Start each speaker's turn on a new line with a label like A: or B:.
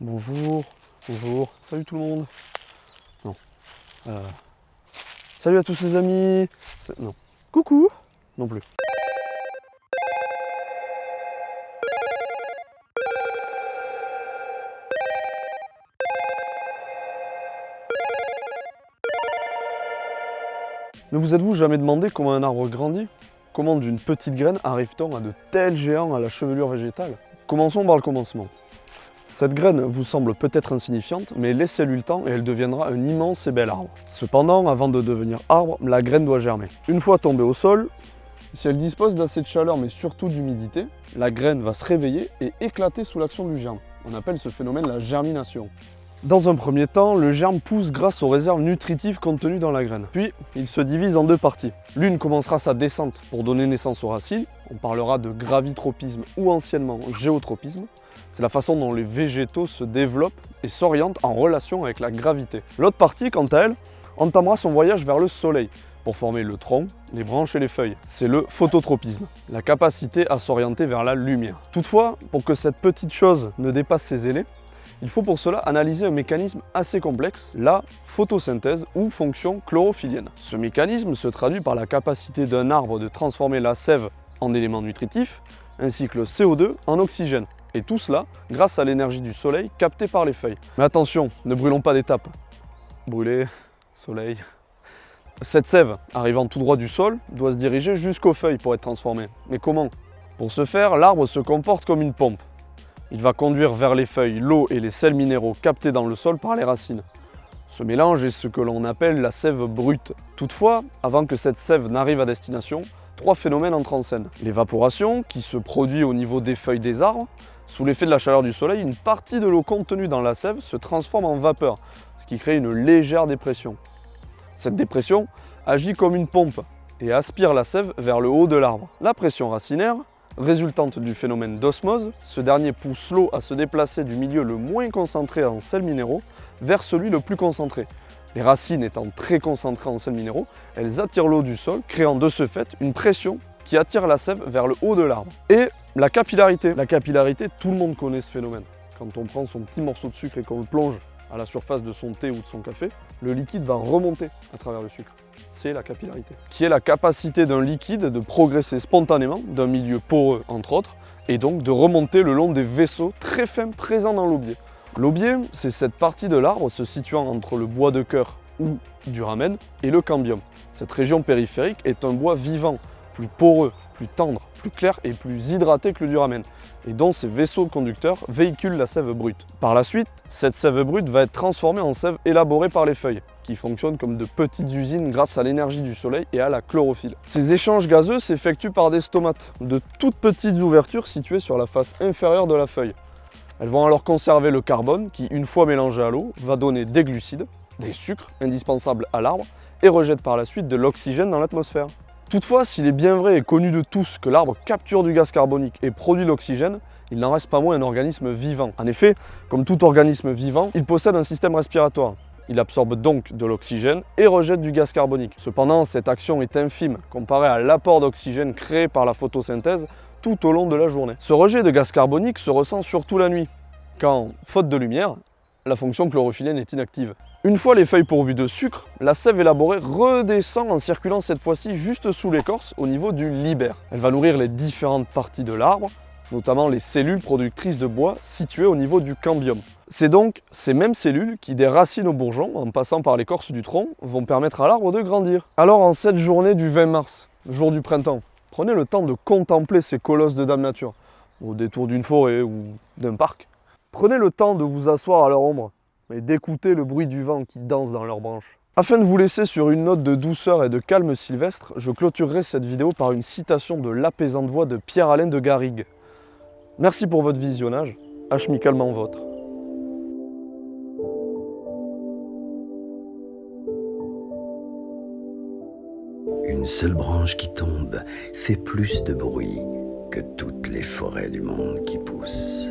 A: Bonjour, bonjour, salut tout le monde. Non. Salut à tous les amis. Non. Coucou. Non plus. Ne vous êtes-vous jamais demandé comment un arbre grandit? Comment d'une petite graine arrive-t-on à de tels géants à la chevelure végétale? Commençons par le commencement. Cette graine vous semble peut-être insignifiante, mais laissez-lui le temps et elle deviendra un immense et bel arbre. Cependant, avant de devenir arbre, la graine doit germer. Une fois tombée au sol, si elle dispose d'assez de chaleur mais surtout d'humidité, la graine va se réveiller et éclater sous l'action du germe. On appelle ce phénomène la germination. Dans un premier temps, le germe pousse grâce aux réserves nutritives contenues dans la graine. Puis, il se divise en deux parties. L'une commencera sa descente pour donner naissance aux racines. On parlera de gravitropisme ou anciennement géotropisme. C'est la façon dont les végétaux se développent et s'orientent en relation avec la gravité. L'autre partie, quant à elle, entamera son voyage vers le soleil pour former le tronc, les branches et les feuilles. C'est le phototropisme, la capacité à s'orienter vers la lumière. Toutefois, pour que cette petite chose ne dépasse ses ailés, il faut pour cela analyser un mécanisme assez complexe, la photosynthèse ou fonction chlorophyllienne. Ce mécanisme se traduit par la capacité d'un arbre de transformer la sève en élément nutritif, ainsi que le CO2 en oxygène. Et tout cela grâce à l'énergie du soleil captée par les feuilles. Mais attention, ne brûlons pas d'étapes. Brûler, soleil... Cette sève, arrivant tout droit du sol, doit se diriger jusqu'aux feuilles pour être transformée. Mais comment? Pour ce faire, l'arbre se comporte comme une pompe. Il va conduire vers les feuilles l'eau et les sels minéraux captés dans le sol par les racines. Ce mélange est ce que l'on appelle la sève brute. Toutefois, avant que cette sève n'arrive à destination, trois phénomènes entrent en scène. L'évaporation, qui se produit au niveau des feuilles des arbres. Sous l'effet de la chaleur du soleil, une partie de l'eau contenue dans la sève se transforme en vapeur, ce qui crée une légère dépression. Cette dépression agit comme une pompe et aspire la sève vers le haut de l'arbre. La pression racinaire, résultante du phénomène d'osmose, ce dernier pousse l'eau à se déplacer du milieu le moins concentré en sels minéraux vers celui le plus concentré. Les racines étant très concentrées en sels minéraux, elles attirent l'eau du sol, créant de ce fait une pression qui attire la sève vers le haut de l'arbre. Et la capillarité. La capillarité, tout le monde connaît ce phénomène. Quand on prend son petit morceau de sucre et qu'on le plonge à la surface de son thé ou de son café, le liquide va remonter à travers le sucre. C'est la capillarité, qui est la capacité d'un liquide de progresser spontanément d'un milieu poreux entre autres, et donc de remonter le long des vaisseaux très fins présents dans l'aubier. L'aubier, c'est cette partie de l'arbre se situant entre le bois de cœur ou duramen et le cambium. Cette région périphérique est un bois vivant, plus poreux, plus tendre, plus clair et plus hydraté que le duramen, et dont ces vaisseaux conducteurs véhiculent la sève brute. Par la suite, cette sève brute va être transformée en sève élaborée par les feuilles, qui fonctionnent comme de petites usines grâce à l'énergie du soleil et à la chlorophylle. Ces échanges gazeux s'effectuent par des stomates, de toutes petites ouvertures situées sur la face inférieure de la feuille. Elles vont alors conserver le carbone qui, une fois mélangé à l'eau, va donner des glucides, des sucres indispensables à l'arbre, et rejette par la suite de l'oxygène dans l'atmosphère. Toutefois, s'il est bien vrai et connu de tous que l'arbre capture du gaz carbonique et produit l'oxygène, il n'en reste pas moins un organisme vivant. En effet, comme tout organisme vivant, il possède un système respiratoire. Il absorbe donc de l'oxygène et rejette du gaz carbonique. Cependant, cette action est infime comparée à l'apport d'oxygène créé par la photosynthèse tout au long de la journée. Ce rejet de gaz carbonique se ressent surtout la nuit, quand, faute de lumière, la fonction chlorophyllienne est inactive. Une fois les feuilles pourvues de sucre, la sève élaborée redescend en circulant cette fois-ci juste sous l'écorce au niveau du libère. Elle va nourrir les différentes parties de l'arbre, notamment les cellules productrices de bois situées au niveau du cambium. C'est donc ces mêmes cellules qui, des racines au bourgeon, en passant par l'écorce du tronc, vont permettre à l'arbre de grandir. Alors en cette journée du 20 mars, jour du printemps, prenez le temps de contempler ces colosses de Dame Nature, au détour d'une forêt ou d'un parc. Prenez le temps de vous asseoir à leur ombre et d'écouter le bruit du vent qui danse dans leurs branches. Afin de vous laisser sur une note de douceur et de calme sylvestre, je clôturerai cette vidéo par une citation de l'apaisante voix de Pierre-Alain de Garrigues. Merci pour votre visionnage, amicalement vôtre.
B: une seule branche qui tombe fait plus de bruit que toutes les forêts du monde qui poussent.